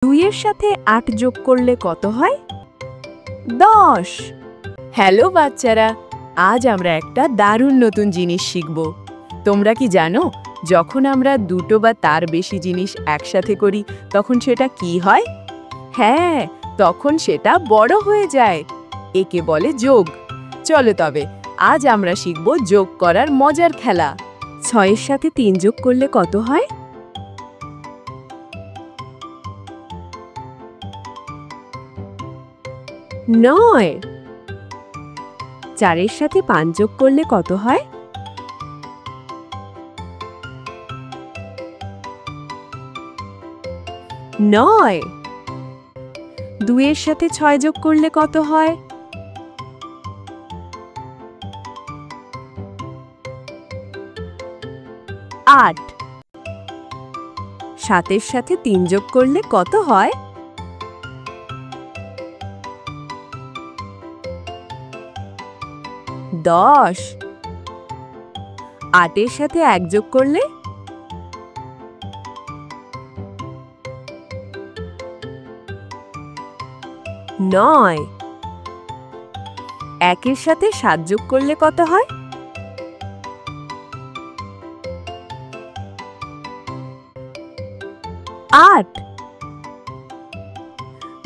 2 এর সাথে 8 যোগ করলে কত হয়? 10। হ্যালো বাচ্চারা, আজ আমরা একটা দারুণ নতুন জিনিস শিখব। তোমরা কি জানো, যখন আমরা দুটো বা তার বেশি জিনিস একসাথে করি তখন সেটা কি হয়? হ্যাঁ, তখন সেটা বড় হয়ে যায়। একে বলে যোগ। চলো তবে আজ আমরা শিখব যোগ করার মজার খেলা। 6 এর সাথে 3 যোগ করলে কত হয়? 9। 4 এর সাথে 5 যোগ করলে কত হয়? 9। 2 এর সাথে 6 যোগ করলে কত হয়? 8। 7 এর সাথে 3 যোগ করলে কত হয়? 10। 8 এর সাথে 1 যোগ করলে? 9। 1 এর সাথে 7 যোগ করলে কত হয়? 8।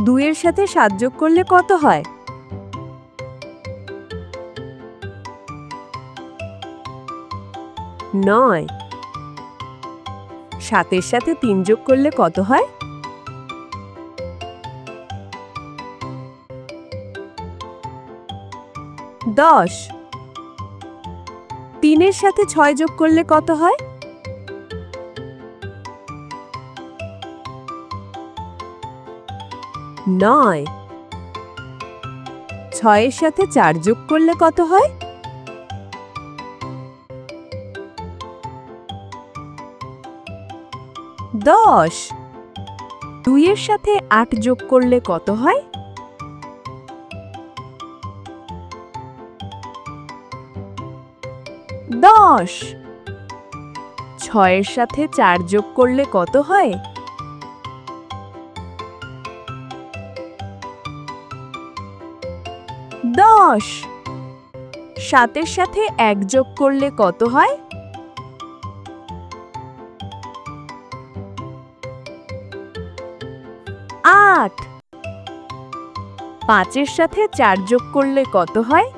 2 এর সাথে 7 যোগ করলে কত হয়? 9। 7 এর সাথে 3 যোগ করলে কত হয়? 10। 3 এর সাথে 6 যোগ করলে কত হয়? 9। 6 এর সাথে 4 যোগ করলে কত হয়? 10। 2 এর সাথে 8 যোগ করলে কত হয়? 10। 6 এর সাথে 4 যোগ করলে কত হয়? 10। 7 এর সাথে 1 যোগ করলে কত হয়? 8। 5 এর সাথে 4 যোগ করলে কত হয়?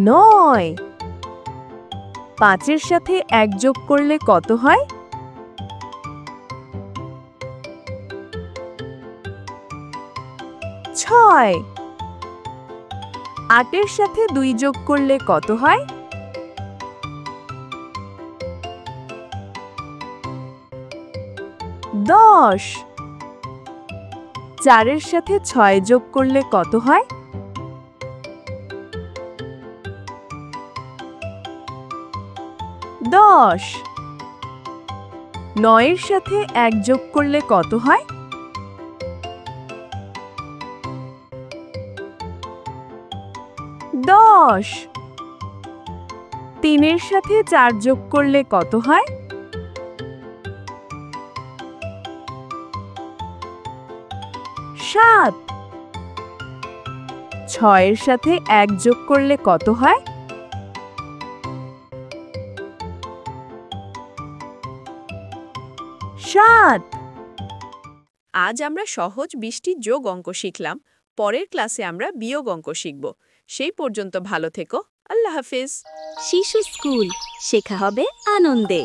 9। 5 এর সাথে 1 যোগ করলে কত হয়? 6। 8 এর সাথে 2 যোগ করলে কত হয়? 10। 4 এর সাথে 6 যোগ করলে কত হয়? 10। 9 এর সাথে 1 যোগ করলে কত হয়? 10। 3 এর সাথে 4 যোগ করলে কত হয়? 7। 6 এর সাথে 1 যোগ করলে কত হয়? 7। আজ আমরা সহজ 20টি যোগ অঙ্ক শিখলাম। পরের ক্লাসে আমরা বিয়োগ অঙ্ক শিখব। সেই পর্যন্ত ভালো থেকো। আল্লাহ হাফেজ। শিশু স্কুল, শেখা হবে আনন্দে।